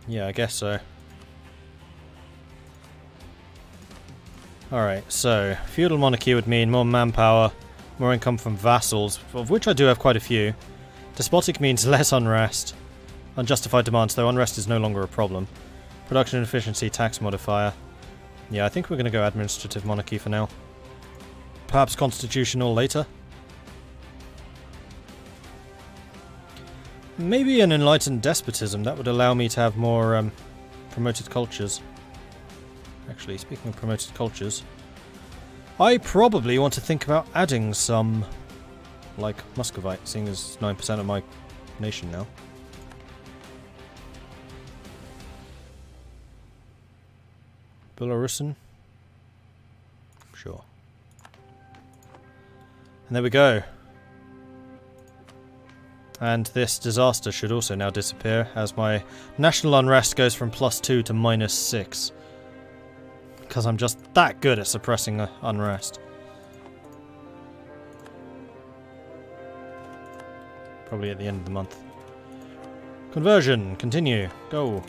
Yeah, I guess so. Alright, so feudal monarchy would mean more manpower, more income from vassals, of which I do have quite a few. Despotic means less unrest. Unjustified demands, though unrest is no longer a problem. Production efficiency, tax modifier. Yeah, I think we're going to go administrative monarchy for now. Perhaps constitutional later. Maybe an enlightened despotism. That would allow me to have more promoted cultures. Actually, speaking of promoted cultures, I probably want to think about adding some, like, Muscovite, seeing as 9% of my nation now. Belarusian? Sure. And there we go. And this disaster should also now disappear, as my national unrest goes from +2 to -6. Because I'm just that good at suppressing unrest. Probably at the end of the month. Conversion, continue, go.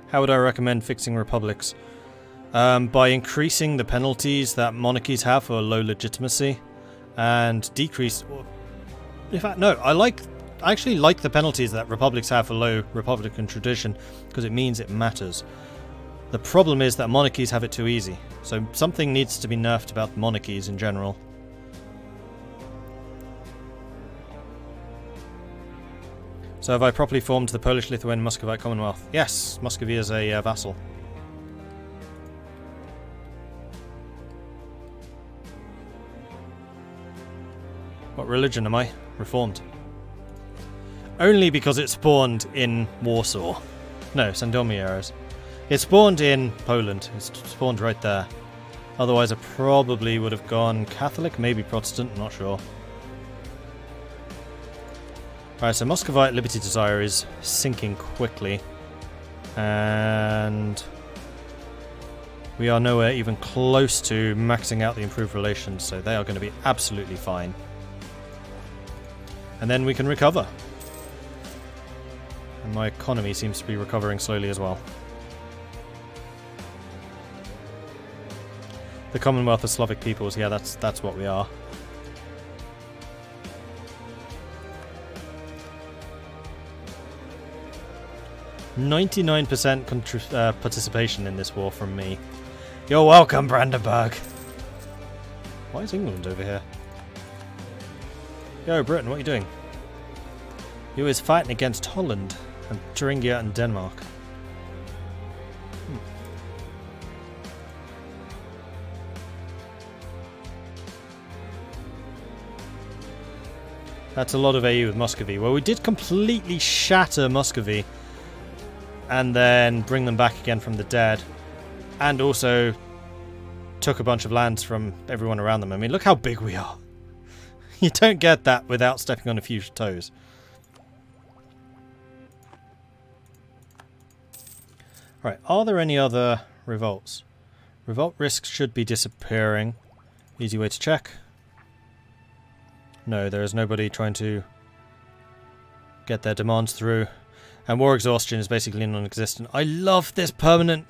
How would I recommend fixing republics? By increasing the penalties that monarchies have for low legitimacy, and decrease... In fact, no, I actually like the penalties that republics have for low republican tradition, because it means it matters. The problem is that monarchies have it too easy, so something needs to be nerfed about monarchies in general. So have I properly formed the Polish-Lithuanian Muscovite Commonwealth? Yes, Muscovy is a vassal. What religion am I? Reformed. Only because it spawned in Warsaw. No, Sandomierz. It spawned in Poland. It spawned right there. Otherwise I probably would have gone Catholic, maybe Protestant, I'm not sure. Alright, so Muscovite Liberty Desire is sinking quickly. And we are nowhere even close to maxing out the improved relations, so they are going to be absolutely fine. And then we can recover. And my economy seems to be recovering slowly as well. The Commonwealth of Slavic Peoples, yeah, that's what we are. %99% participation in this war from me. You're welcome, Brandenburg! Why is England over here? Yo, Britain, what are you doing? You is fighting against Holland, and Thuringia and Denmark. That's a lot of AU with Muscovy. Well, we did completely shatter Muscovy, and then bring them back again from the dead, and also took a bunch of lands from everyone around them. I mean, look how big we are. You don't get that without stepping on a few toes. Right, are there any other revolts? Revolt risks should be disappearing. Easy way to check. No, there is nobody trying to get their demands through. And war exhaustion is basically non-existent. I love this permanent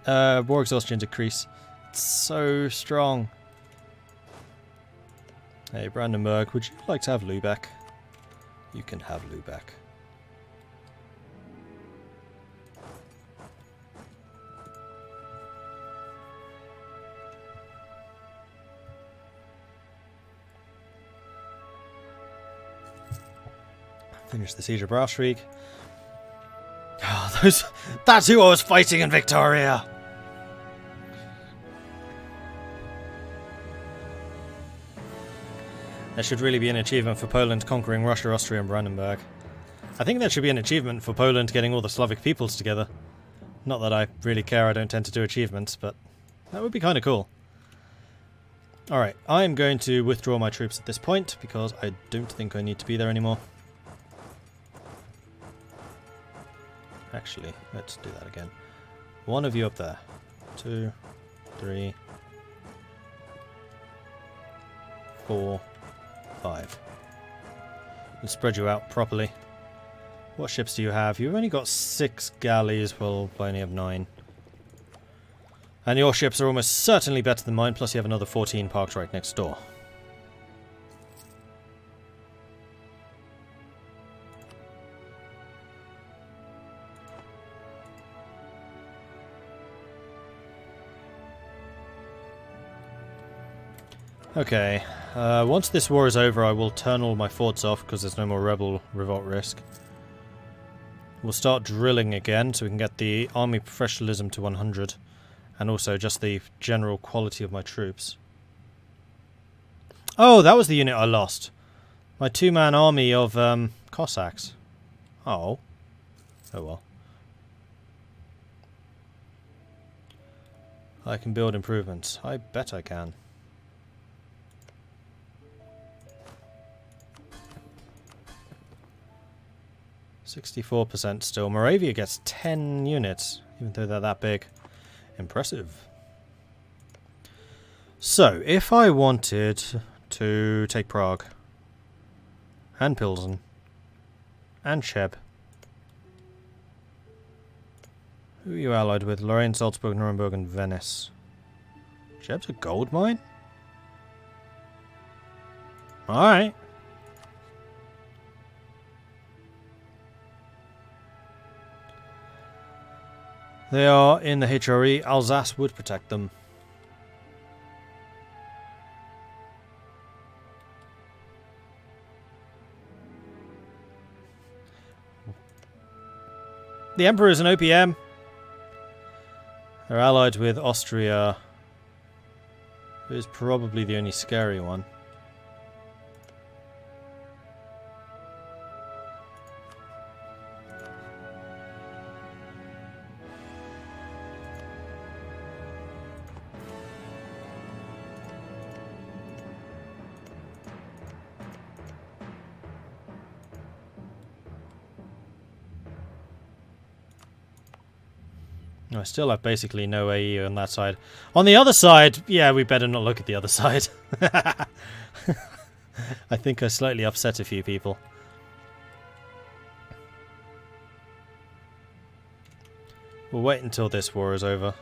war exhaustion decrease. It's so strong. Hey, Brandenburg, would you like to have Lübeck? You can have Lübeck. Finish the siege of Braunschweig. Oh, that's who I was fighting in Victoria! There should really be an achievement for Poland conquering Russia, Austria and Brandenburg. I think there should be an achievement for Poland getting all the Slavic peoples together. Not that I really care, I don't tend to do achievements, but that would be kind of cool. Alright, I'm going to withdraw my troops at this point, because I don't think I need to be there anymore. Actually, let's do that again. One of you up there. 2, 3... 4, 5. Let's spread you out properly. What ships do you have? You've only got 6 galleys. Well, I only have 9. And your ships are almost certainly better than mine, plus you have another 14 parked right next door. Okay, once this war is over I will turn all my forts off because there's no more rebel revolt risk. We'll start drilling again so we can get the army professionalism to 100 and also just the general quality of my troops. Oh, that was the unit I lost. My 2-man army of Cossacks. Oh. Oh well. I can build improvements. I bet I can. 64% still. Moravia gets 10 units, even though they're that big. Impressive. So, if I wanted to take Prague, and Pilsen, and Cheb, who are you allied with? Lorraine, Salzburg, Nuremberg, and Venice. Cheb's a gold mine? Alright. They are in the HRE. Alsace would protect them. The Emperor is an OPM. They're allied with Austria, who is probably the only scary one. I still have basically no AE on that side. On the other side, yeah, we better not look at the other side. I think I slightly upset a few people. We'll wait until this war is over.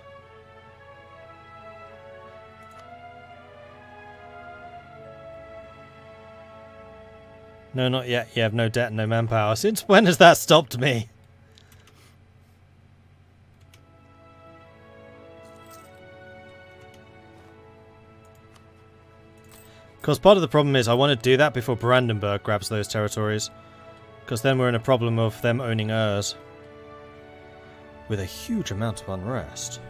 No, not yet. You have no debt and no manpower. Since when has that stopped me? Because part of the problem is I want to do that before Brandenburg grabs those territories. Because then we're in a problem of them owning Urs. With a huge amount of unrest.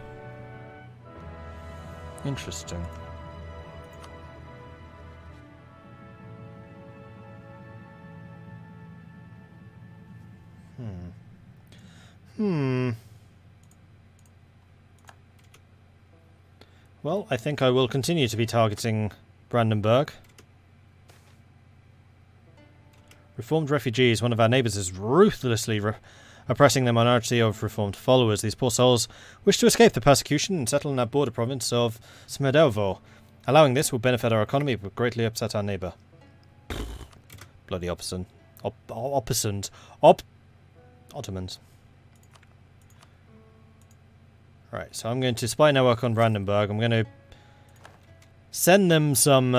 Interesting. Well, I think I will continue to be targeting Brandenburg. Reformed refugees. One of our neighbours is ruthlessly oppressing the minority of reformed followers. These poor souls wish to escape the persecution and settle in our border province of Smederevo. Allowing this will benefit our economy but greatly upset our neighbour. Bloody Ottomans. Ottomans. Right, so I'm going to spy network on Brandenburg. I'm going to send them some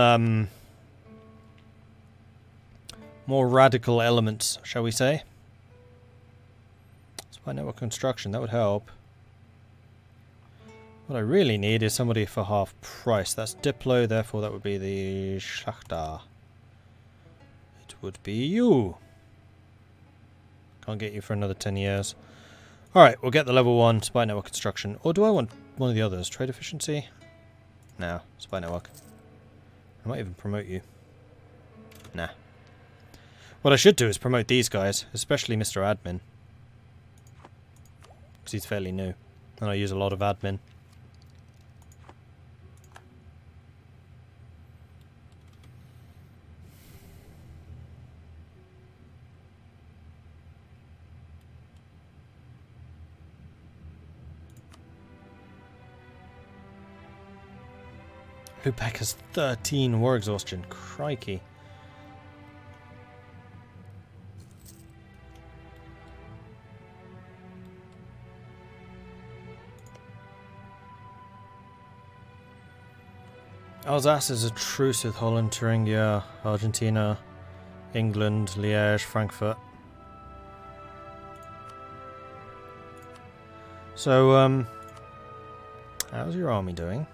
more radical elements, shall we say. Spy network construction, that would help. What I really need is somebody for half price. That's Diplo, therefore that would be the Schachter. It would be you. Can't get you for another 10 years. Alright, we'll get the level 1 spy network construction. Or do I want one of the others? Trade efficiency? No, spy network. I might even promote you. Nah. What I should do is promote these guys, especially Mr. Admin. Because he's fairly new. And I use a lot of admin. Lubeck has 13 war exhaustion. Crikey. Alsace is a truce with Holland, Thuringia, Argentina, England, Liège, Frankfurt. So, how's your army doing?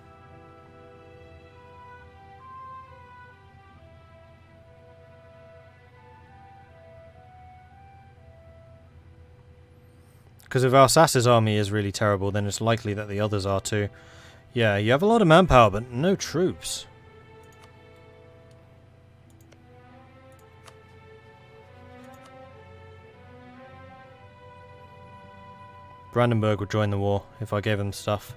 Because if Alsace's army is really terrible, then it's likely that the others are too. Yeah, you have a lot of manpower, but no troops. Brandenburg would join the war if I gave them stuff.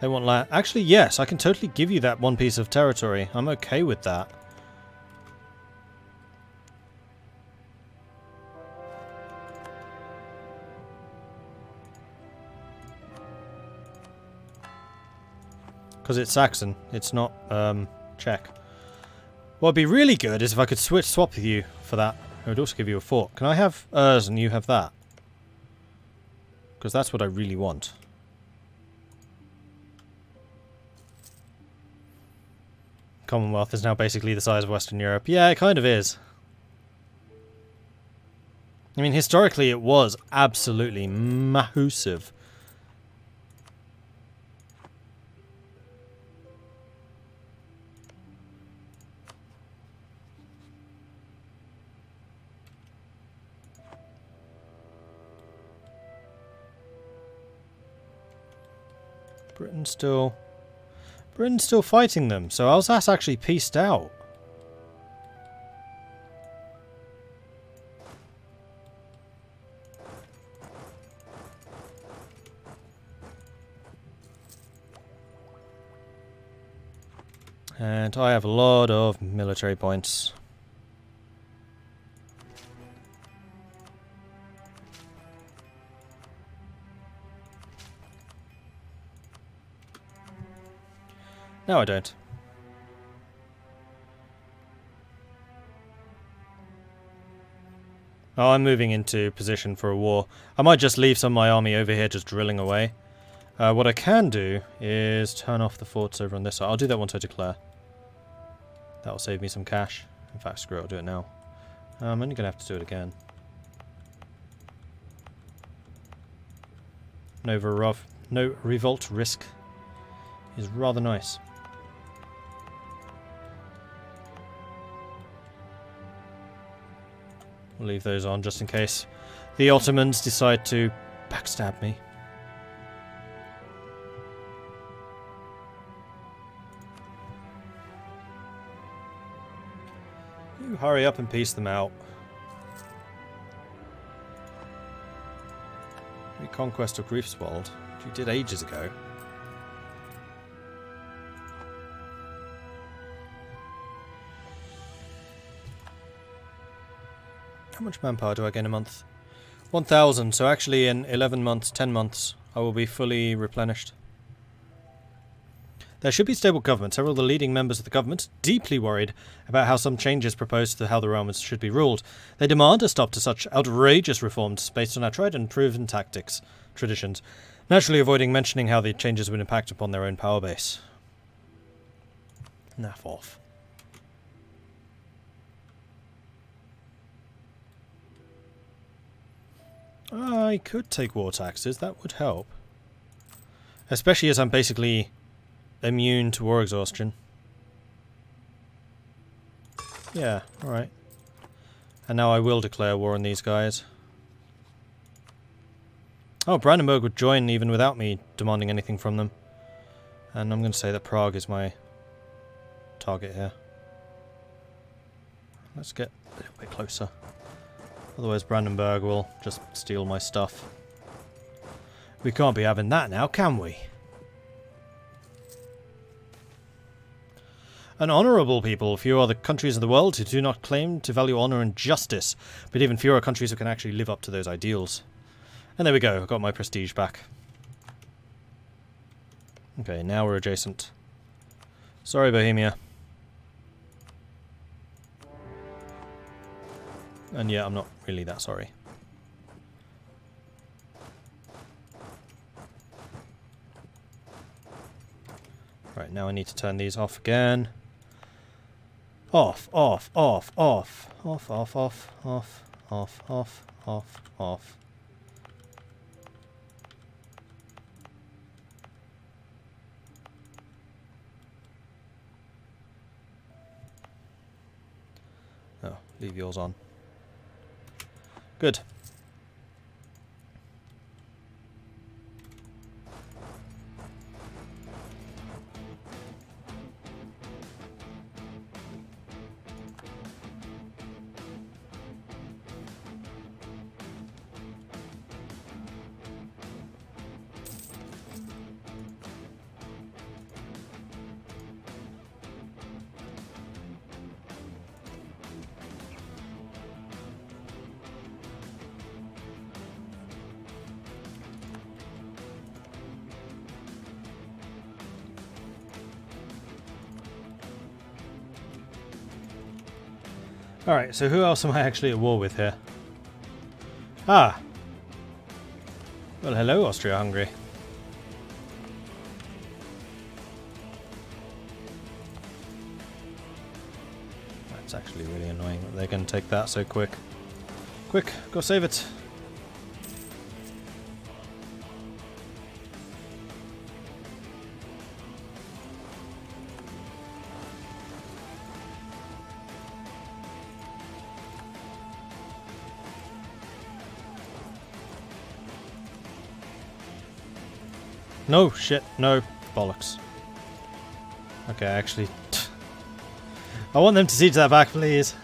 They want land. Actually, yes, I can totally give you that one piece of territory. I'm okay with that. Because it's Saxon, it's not Czech. What would be really good is if I could swap with you for that. It would also give you a fort. Can I have Urs and you have that? Because that's what I really want. Commonwealth is now basically the size of Western Europe. Yeah, it kind of is. I mean, historically it was absolutely massive. Britain's still fighting them, so Alsace actually peaced out. And I have a lot of military points. No, I don't. Oh, I'm moving into position for a war. I might just leave some of my army over here just drilling away. What I can do is turn off the forts over on this side. I'll do that once I declare. That'll save me some cash. In fact, screw it, I'll do it now. I'm only going to have to do it again. No revolt risk is rather nice. We'll leave those on just in case the Ottomans decide to backstab me. You hurry up and piece them out. Reconquest of Greifswald, which you did ages ago. How much manpower do I get in a month? 1,000, so actually in 11 months, 10 months, I will be fully replenished. There should be stable government. Several of the leading members of the government are deeply worried about how some changes proposed to how the Romans should be ruled. They demand a stop to such outrageous reforms based on our tried and proven traditions, naturally avoiding mentioning how the changes would impact upon their own power base. Naff off. I could take war taxes, that would help. Especially as I'm basically immune to war exhaustion. Yeah, alright. And now I will declare war on these guys. Oh, Brandenburg would join even without me demanding anything from them. And I'm going to say that Prague is my target here. Let's get a little bit closer. Otherwise Brandenburg will just steal my stuff. We can't be having that now, can we? An honourable people. Few are the countries in the world who do not claim to value honour and justice, but even fewer are countries who can actually live up to those ideals. And there we go, I got my prestige back. Okay, now we're adjacent. Sorry, Bohemia. And yeah, I'm not really that sorry. Right, now I need to turn these off again. Off, off, off, off. Off, off, off, off, off, off, off, off. Oh, leave yours on. Good. Alright, so who else am I actually at war with here? Ah! Well, hello, Austria-Hungary. That's actually really annoying that they're going to take that so quick. Quick, go save it! No, shit, no, bollocks. Okay, actually... I want them to siege that back, please.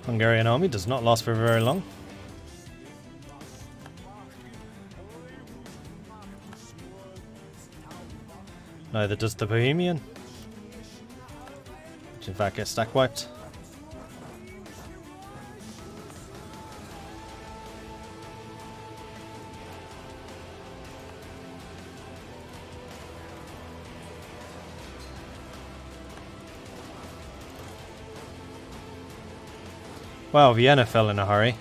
Hungarian army does not last for very long. Neither does the Bohemian, which in fact gets stack wiped. Wow, Vienna fell in a hurry.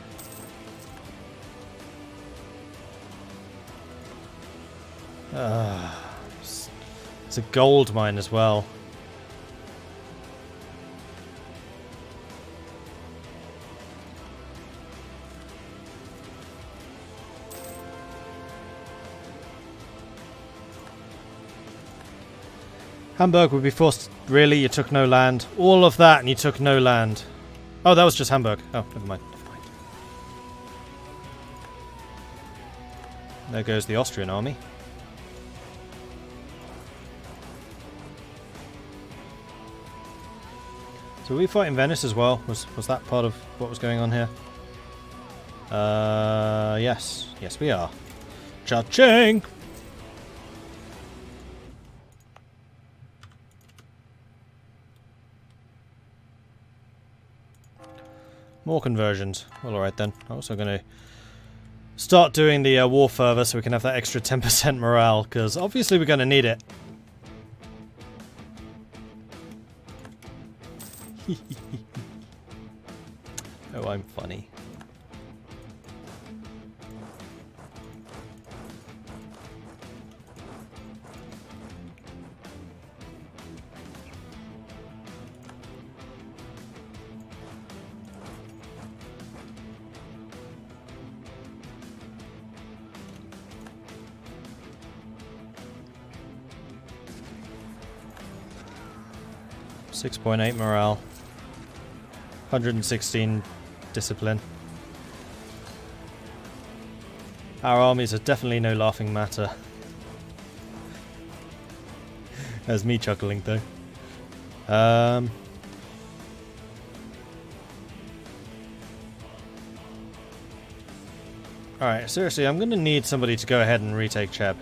It's a gold mine as well. Hamburg would be forced... Really? You took no land? All of that and you took no land? Oh, that was just Hamburg. Oh, never mind. Never mind. There goes the Austrian army. So were we fighting Venice as well? Was that part of what was going on here? Yes. Yes, we are. Cha-ching! More conversions. Well, alright then. I'm also going to start doing the war fervor so we can have that extra 10% morale, because obviously we're going to need it. Oh, I'm funny. .8 morale, 116 discipline. Our armies are definitely no laughing matter. There's me chuckling though. Alright, seriously, I'm going to need somebody to go ahead and retake Cheb.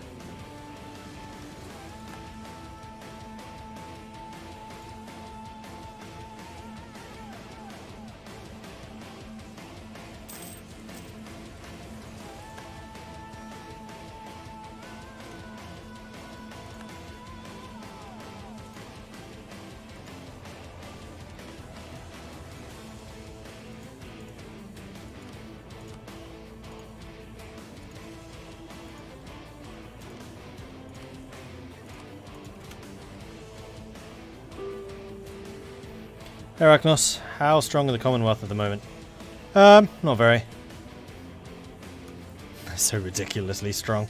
Arachnos, how strong are the Commonwealth at the moment? Not very. So ridiculously strong.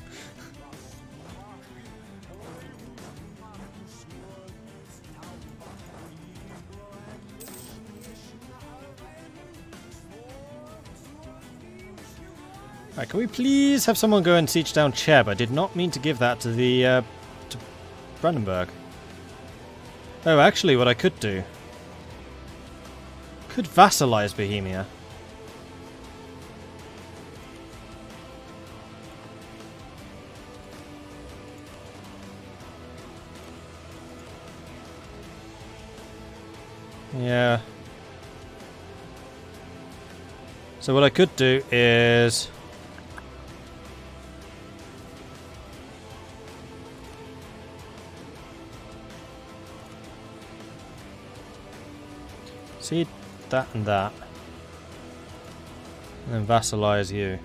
Alright, can we please have someone go and siege down Cheb? I did not mean to give that to the, to Brandenburg. Oh, actually, what I could do... could vassalize Bohemia. Yeah. So what I could do is... see that and that. And then vassalize you.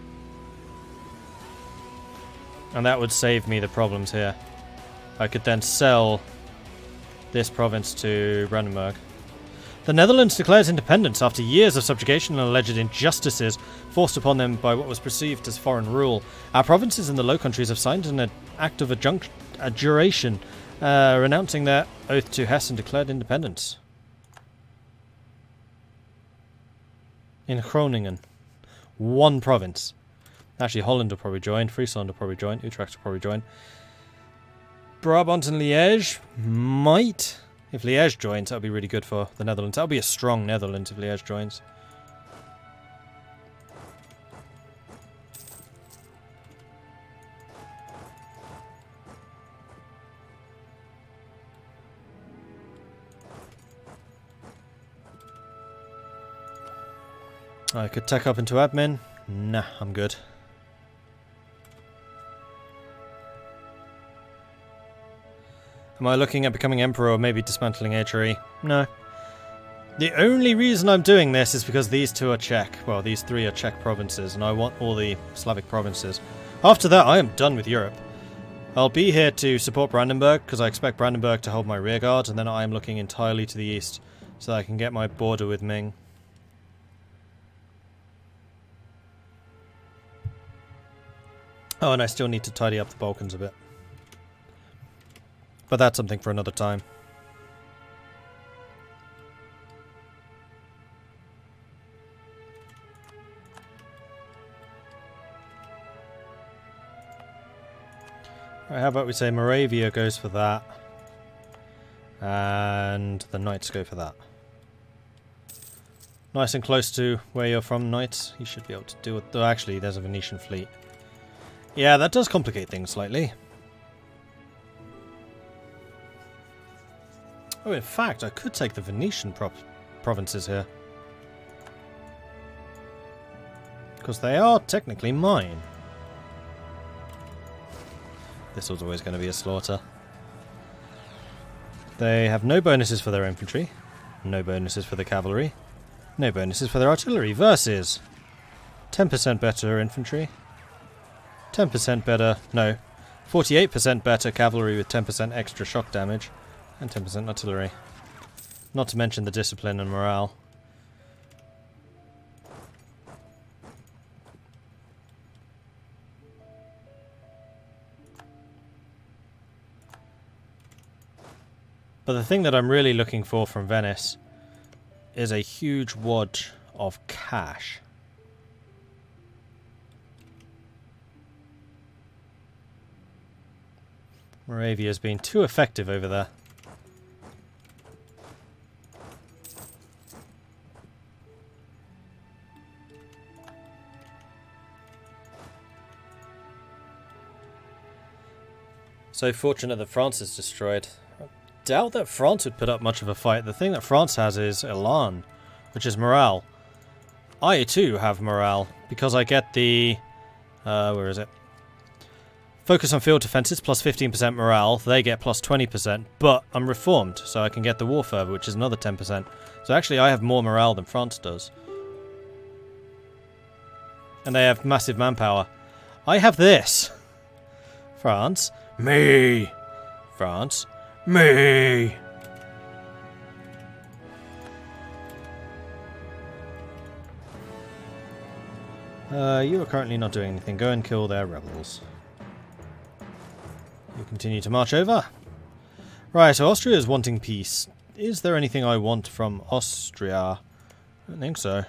And that would save me the problems here. I could then sell this province to Brandenburg. The Netherlands declares independence after years of subjugation and alleged injustices forced upon them by what was perceived as foreign rule. Our provinces in the Low Countries have signed an act of adjuration, renouncing their oath to Hesse and declared independence. In Groningen. One province. Actually, Holland will probably join. Friesland will probably join. Utrecht will probably join. Brabant and Liège might. If Liège joins, that would be really good for the Netherlands. That would be a strong Netherlands if Liège joins. I could tech up into admin. Nah, I'm good. Am I looking at becoming emperor or maybe dismantling HRE? No. The only reason I'm doing this is because these two are Czech. Well, these three are Czech provinces, and I want all the Slavic provinces. After that, I am done with Europe. I'll be here to support Brandenburg, because I expect Brandenburg to hold my rearguard, and then I am looking entirely to the east, so that I can get my border with Ming. Oh, and I still need to tidy up the Balkans a bit. But that's something for another time. Alright, how about we say Moravia goes for that. And the Knights go for that. Nice and close to where you're from, Knights. You should be able to do it. Though actually, there's a Venetian fleet. Yeah, that does complicate things slightly. Oh, in fact, I could take the Venetian provinces here. Because they are technically mine. This was always going to be a slaughter. They have no bonuses for their infantry. No bonuses for the cavalry. No bonuses for their artillery. Versus 10% better infantry. 10% better... no. 48% better cavalry with 10% extra shock damage. And 10% artillery. Not to mention the discipline and morale. But the thing that I'm really looking for from Venice is a huge wad of cash. Moravia's been too effective over there. So fortunate that France is destroyed. I doubt that France would put up much of a fight. The thing that France has is Elan, which is morale. I too have morale, because I get the... where is it? Focus on field defences, plus 15% morale. They get plus 20%, but I'm reformed, so I can get the war fervour, which is another 10%. So actually I have more morale than France does. And they have massive manpower. I have this. France. Me. France. Me. You are currently not doing anything. Go and kill their rebels. You continue to march over. Right, so Austria is wanting peace. Is there anything I want from Austria? I don't think so.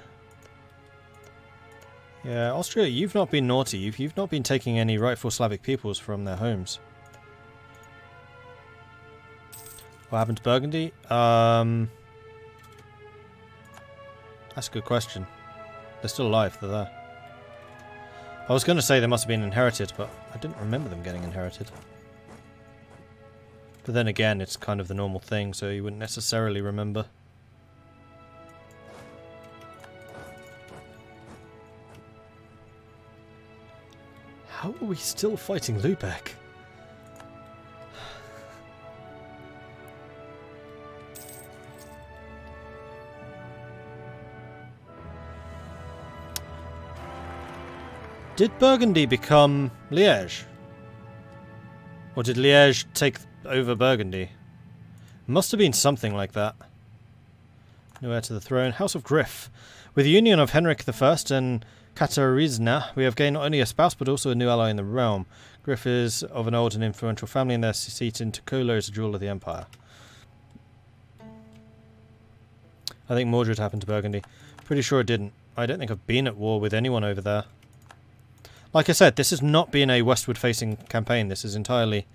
Yeah, Austria, you've not been naughty. You've not been taking any rightful Slavic peoples from their homes. What happened to Burgundy? That's a good question. They're still alive, they're there. I was going to say they must have been inherited, but I didn't remember them getting inherited. But then again, it's kind of the normal thing, so you wouldn't necessarily remember. How are we still fighting Lubeck? Did Burgundy become Liège? Or did Liège take over Burgundy? Must have been something like that. No heir to the throne. House of Griff. With the union of Henrik I and Katarzyna, we have gained not only a spouse but also a new ally in the realm. Griff is of an old and influential family, and their seat in Tokolo is a jewel of the empire. I think Mordred happened to Burgundy. Pretty sure it didn't. I don't think I've been at war with anyone over there. Like I said, this has not been a westward-facing campaign. This is entirely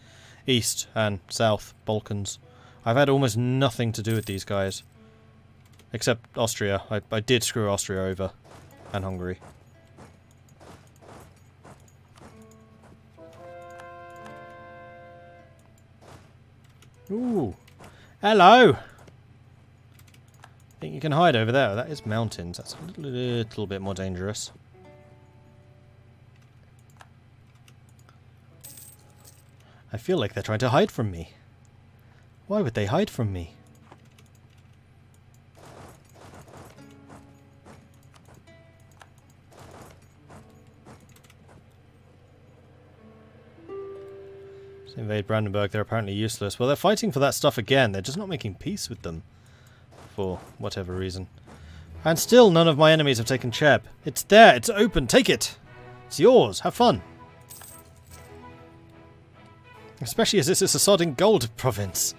east and south, Balkans. I've had almost nothing to do with these guys. Except Austria. I did screw Austria over. And Hungary. Ooh. Hello! Think you can hide over there? That is mountains. That's a little bit more dangerous. I feel like they're trying to hide from me. Why would they hide from me? To invade Brandenburg, they're apparently useless. Well, they're fighting for that stuff again. They're just not making peace with them. For whatever reason. And still none of my enemies have taken Cheb. It's there. It's open. Take it. It's yours. Have fun. Especially as this is a sodding gold province.